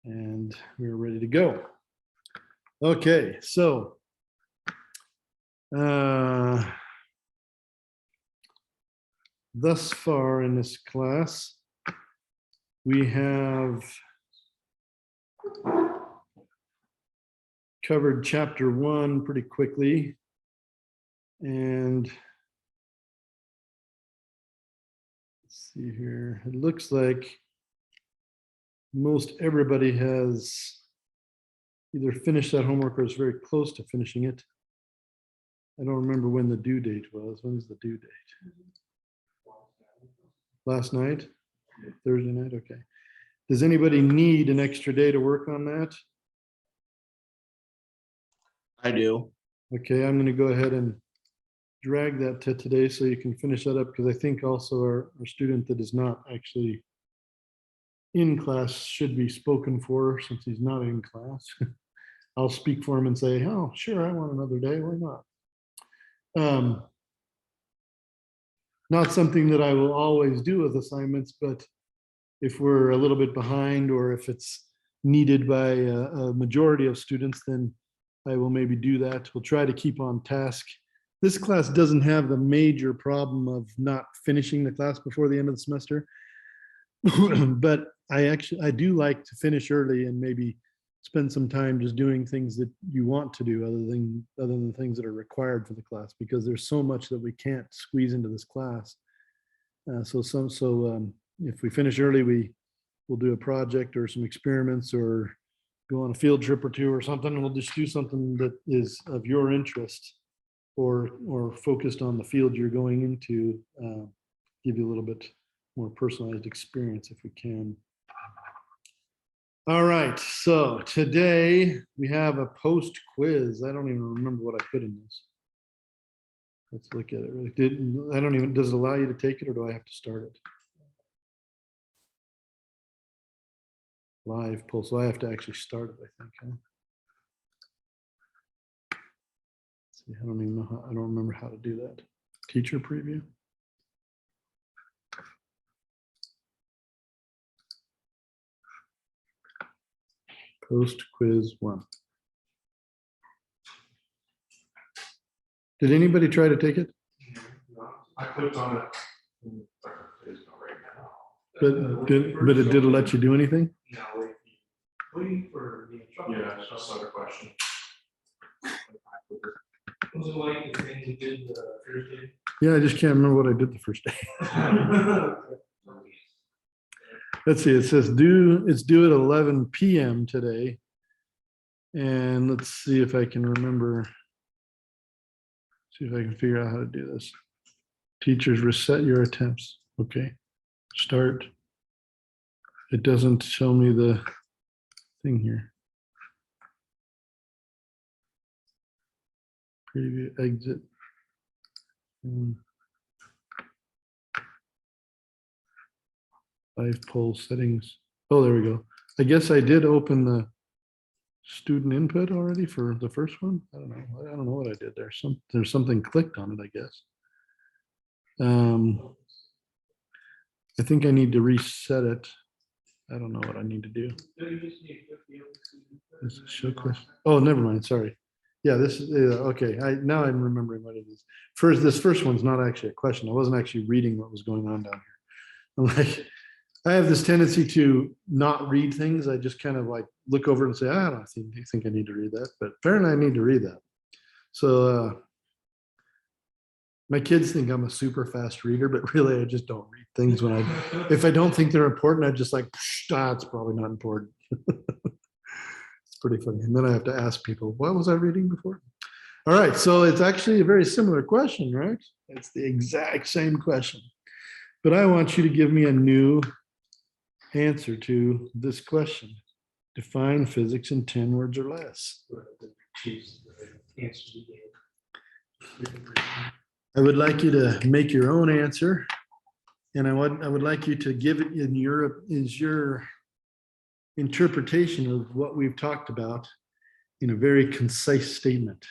And we're ready to go. Okay, so thus far in this class, we have covered chapter 1 pretty quickly. And let's see here. It looks like most everybody has either finished that homework or is very close to finishing it. I don't remember when the due date was. When's the due date? Last night? Thursday night? Okay. Does anybody need an extra day to work on that? I do. Okay, I'm going to go ahead and drag that to today so you can finish that up, because I think also our student that is not actually in class should be spoken for since he's not in class. I'll speak for him and say, oh, sure, I want another day. Why not? Not something that I will always do with assignments, but if we're a little bit behind or if it's needed by a majority of students, then I will maybe do that. We'll try to keep on task. This class doesn't have the major problem of not finishing the class before the end of the semester. But I do like to finish early and maybe spend some time just doing things that you want to do other than the things that are required for the class, because there's so much that we can't squeeze into this class. If we finish early, we'll do a project or some experiments or go on a field trip or two or something, and we'll just do something that is of your interest or focused on the field you're going into, give you a little bit more personalized experience if we can. All right, so today we have a post quiz. I don't even remember what I put in this. Let's look at it. Does it allow you to take it, or do I have to start it? Live poll, so I have to actually start it, I think. Huh? Let's see, I don't remember how to do that. Teacher preview. Post quiz 1. Did anybody try to take it? I clicked on it. But it didn't let you do anything? No, waiting for the instructor. Yeah, it's just another question. Was it like the thing you did the first day? Yeah, I just can't remember what I did the first day. Let's see, it says it's due at 11 p.m. today. And let's see if I can remember. See if I can figure out how to do this. Teachers, reset your attempts. Okay, start. It doesn't show me the thing here. Preview, exit. Live poll settings. Oh, there we go. I guess I did open the student input already for the first one. I don't know what I did there. There's something clicked on it, I guess. I think I need to reset it. I don't know what I need to do. This is show question. Oh, never mind. Sorry. Yeah, this is okay. Now I'm remembering what it is. This first one's not actually a question. I wasn't actually reading what was going on down here. I'm like, I have this tendency to not read things. I just kind of like look over and say, I don't think I need to read that, but apparently I need to read that. So my kids think I'm a super fast reader, but really I just don't read things when if I don't think they're important, I just like, it's probably not important. It's pretty funny. And then I have to ask people, what was I reading before? All right, so it's actually a very similar question, right? It's the exact same question, but I want you to give me a new answer to this question. Define physics in 10 words or less. I would like you to make your own answer, and I would like you to give it in your interpretation of what we've talked about in a very concise statement.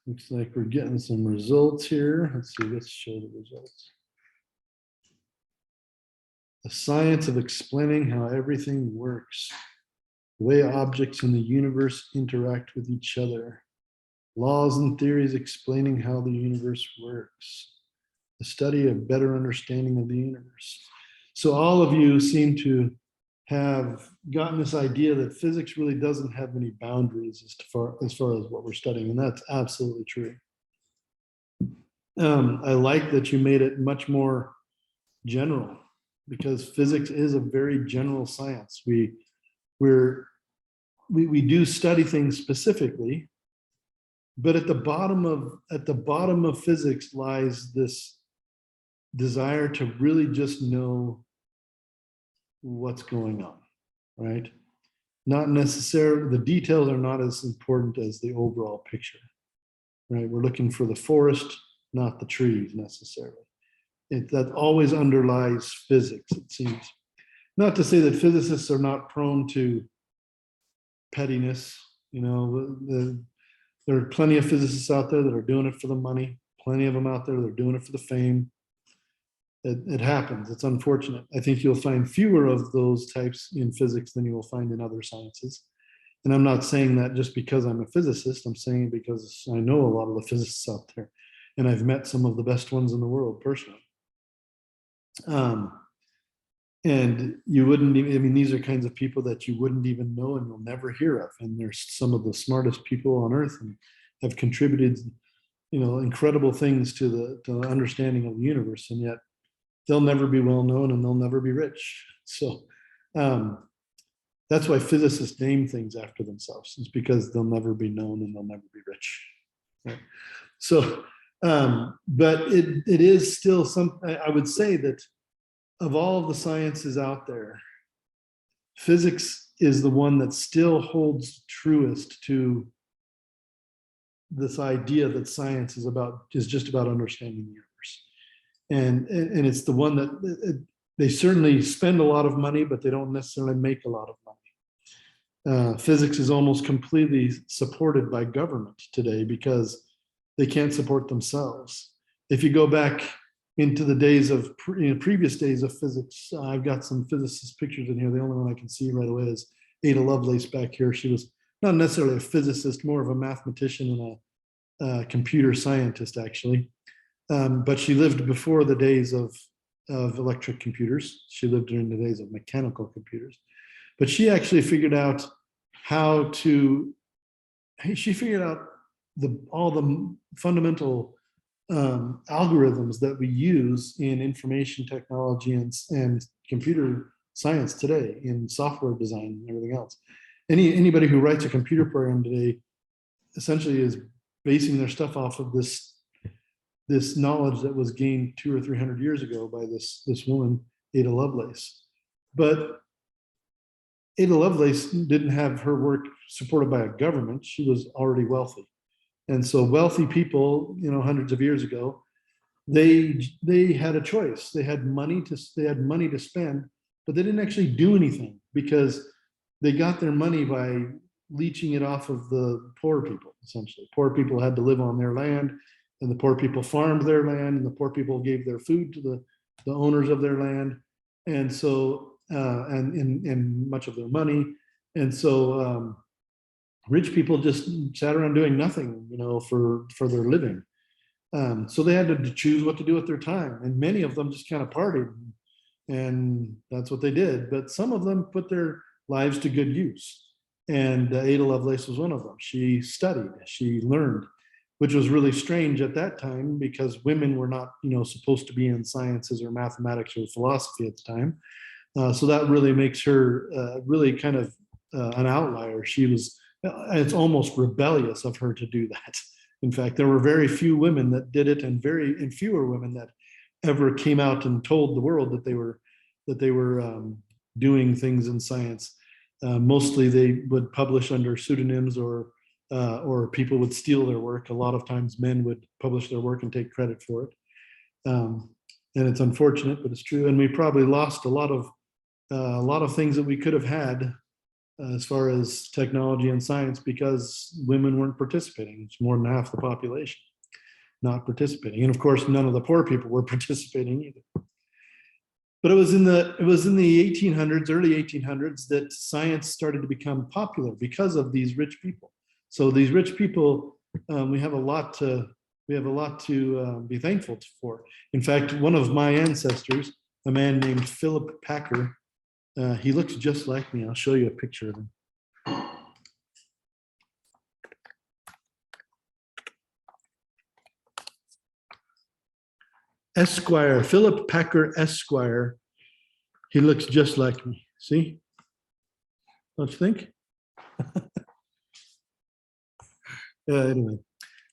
Looks like we're getting some results here. Let's see, let's show the results. The science of explaining how everything works. The way objects in the universe interact with each other. Laws and theories explaining how the universe works. The study of better understanding of the universe. So all of you seem to have gotten this idea that physics really doesn't have any boundaries as far as what we're studying, and that's absolutely true. I like that you made it much more general, because physics is a very general science. We do study things specifically, but at the bottom of physics lies this desire to really just know what's going on, right? Not necessarily, the details are not as important as the overall picture, right? We're looking for the forest, not the trees necessarily. That always underlies physics, it seems. Not to say that physicists are not prone to pettiness. You know, there are plenty of physicists out there that are doing it for the money, plenty of them out there that are doing it for the fame. It happens. It's unfortunate. I think you'll find fewer of those types in physics than you will find in other sciences. And I'm not saying that just because I'm a physicist. I'm saying it because I know a lot of the physicists out there, and I've met some of the best ones in the world personally. And you wouldn't even, I mean, these are kinds of people that you wouldn't even know and you'll never hear of. And they're some of the smartest people on earth and have contributed, you know, incredible things to the understanding of the universe. And yet they'll never be well known and they'll never be rich. So that's why physicists name things after themselves. It's because they'll never be known and they'll never be rich. Right? So, but it is still I would say that of all of the sciences out there, physics is the one that still holds truest to this idea that science is just about understanding the universe. And it's the one that they certainly spend a lot of money, but they don't necessarily make a lot of money. Physics is almost completely supported by government today because they can't support themselves. If you go back into the days of previous days of physics, I've got some physicist pictures in here. The only one I can see right away is Ada Lovelace back here. She was not necessarily a physicist, more of a mathematician and a computer scientist, actually. But she lived before the days of electric computers. She lived during the days of mechanical computers. But she actually figured out she figured out all the fundamental algorithms that we use in information technology and computer science today, in software design and everything else. Anybody who writes a computer program today essentially is basing their stuff off of this knowledge that was gained 200 or 300 years ago by this woman, Ada Lovelace. But Ada Lovelace didn't have her work supported by a government. She was already wealthy. And so wealthy people, you know, hundreds of years ago, they had a choice. They had money to spend, but they didn't actually do anything because they got their money by leeching it off of the poor people, essentially. Poor people had to live on their land, and the poor people farmed their land, and the poor people gave their food to the owners of their land. And so, and much of their money. And so, rich people just sat around doing nothing, you know, for their living. So they had to choose what to do with their time. And many of them just kind of partied, and that's what they did. But some of them put their lives to good use. And Ada Lovelace was one of them. She studied, she learned, which was really strange at that time because women were not, you know, supposed to be in sciences or mathematics or philosophy at the time. So that really makes her really kind of an outlier. It's almost rebellious of her to do that. In fact, there were very few women that did it, and fewer women that ever came out and told the world that they were doing things in science. Mostly they would publish under pseudonyms, or people would steal their work. A lot of times men would publish their work and take credit for it. And it's unfortunate, but it's true. And we probably lost a lot of things that we could have had as far as technology and science because women weren't participating. It's more than half the population not participating. And of course, none of the poor people were participating either. But it was in the 1800s, early 1800s, that science started to become popular because of these rich people. So these rich people, we have a lot to be thankful for. In fact, one of my ancestors, a man named Philip Packer, he looks just like me. I'll show you a picture of him. Esquire, Philip Packer Esquire. He looks just like me. See? Don't you think? Anyway,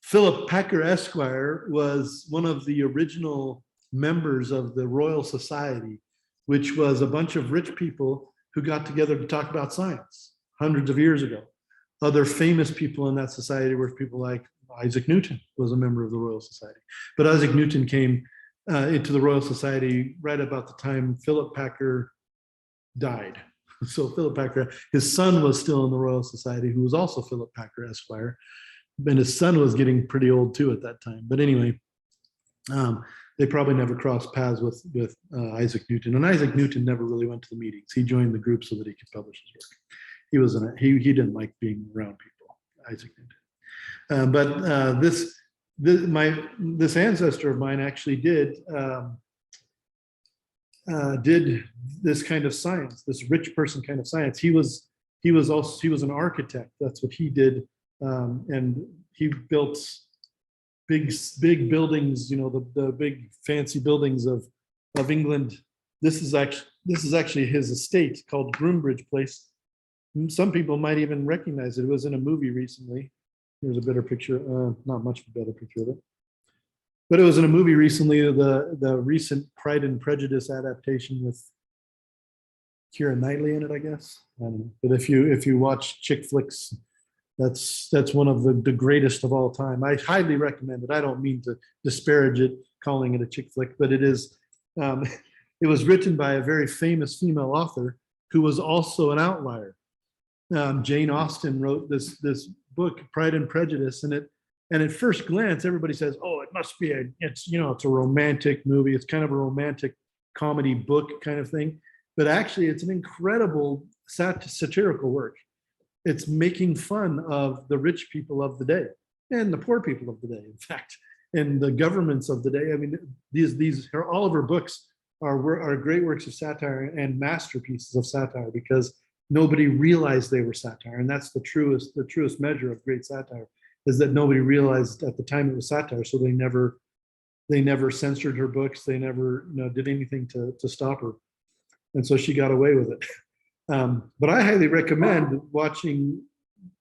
Philip Packer Esquire was one of the original members of the Royal Society, which was a bunch of rich people who got together to talk about science hundreds of years ago. Other famous people in that society were people like Isaac Newton was a member of the Royal Society. But Isaac Newton came into the Royal Society right about the time Philip Packer died. So Philip Packer, his son was still in the Royal Society, who was also Philip Packer Esquire. And his son was getting pretty old too at that time. But anyway, they probably never crossed paths with Isaac Newton. And Isaac Newton never really went to the meetings. He joined the group so that he could publish his work. He didn't like being around people, Isaac Newton. But this ancestor of mine actually did this kind of science, this rich person kind of science. He was an architect. That's what he did, and he built big buildings. You know, the big fancy buildings of England. This is actually his estate called Groombridge Place. Some people might even recognize it. It was in a movie recently. Here's a better picture, not much of a better picture of it. But it was in a movie recently, the recent Pride and Prejudice adaptation with Keira Knightley in it, I guess. I don't know. But if you watch chick flicks, that's one of the greatest of all time. I highly recommend it. I don't mean to disparage it, calling it a chick flick, but it is. It was written by a very famous female author who was also an outlier. Jane Austen wrote this book, Pride and Prejudice, and at first glance, everybody says, "Oh, it must be it's a romantic movie. It's kind of a romantic comedy book kind of thing." But actually, it's an incredible satirical work. It's making fun of the rich people of the day and the poor people of the day, in fact, and the governments of the day. I mean, all of her books are great works of satire and masterpieces of satire because nobody realized they were satire, and that's the truest measure of great satire, is that nobody realized at the time it was satire, so they never censored her books, they never did anything to stop her, and so she got away with it. But I highly recommend watching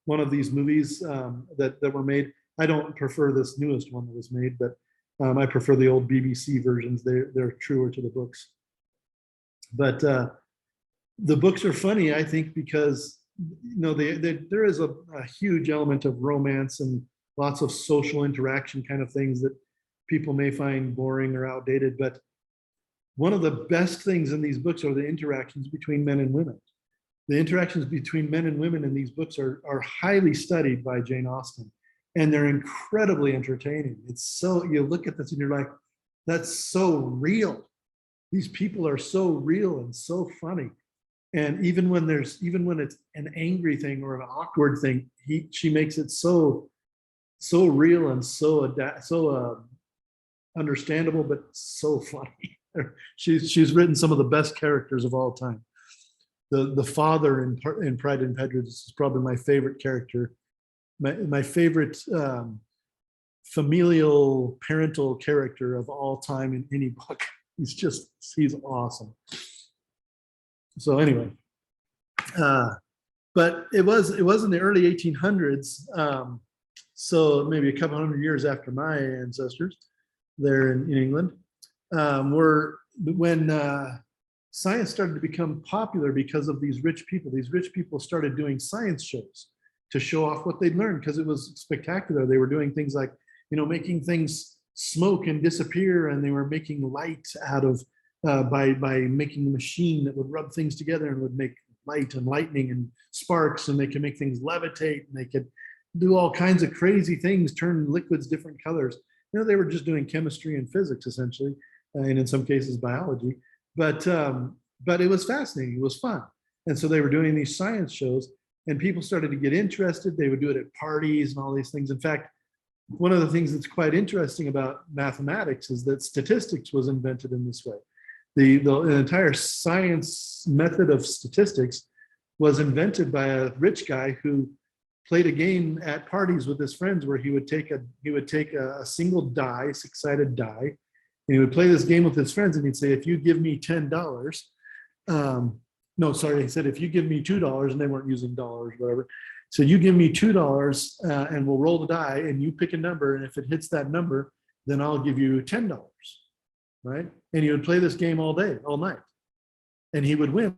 one of these movies that were made. I don't prefer this newest one that was made, but I prefer the old BBC versions. They're truer to the books. But the books are funny, I think, because there is a huge element of romance and lots of social interaction kind of things that people may find boring or outdated. But one of the best things in these books are the interactions between men and women. The interactions between men and women in these books are highly studied by Jane Austen, and they're incredibly entertaining. It's so, you look at this and you're like, that's so real. These people are so real and so funny. And even when it's an angry thing or an awkward thing, she makes it so real and so understandable, but so funny. She's written some of the best characters of all time. The father in Pride and Prejudice is probably my favorite character, my favorite familial parental character of all time in any book. He's awesome. So anyway, but it was in the early 1800s, so maybe a couple hundred years after my ancestors there in England, when science started to become popular because of these rich people. These rich people started doing science shows to show off what they'd learned because it was spectacular. They were doing things like, making things smoke and disappear, and they were making light out of by making a machine that would rub things together and would make light and lightning and sparks, and they could make things levitate, and they could do all kinds of crazy things, turn liquids different colors. They were just doing chemistry and physics essentially, and in some cases biology. But it was fascinating. It was fun. And so they were doing these science shows, and people started to get interested. They would do it at parties and all these things. In fact, one of the things that's quite interesting about mathematics is that statistics was invented in this way. The entire science method of statistics was invented by a rich guy who played a game at parties with his friends where he would take a single die, six-sided die, and he would play this game with his friends, and he'd say, if you give me $10, no, sorry, he said, if you give me $2, and they weren't using dollars, whatever. So you give me $2 and we'll roll the die, and you pick a number, and if it hits that number, then I'll give you $10, right? And he would play this game all day, all night, and he would win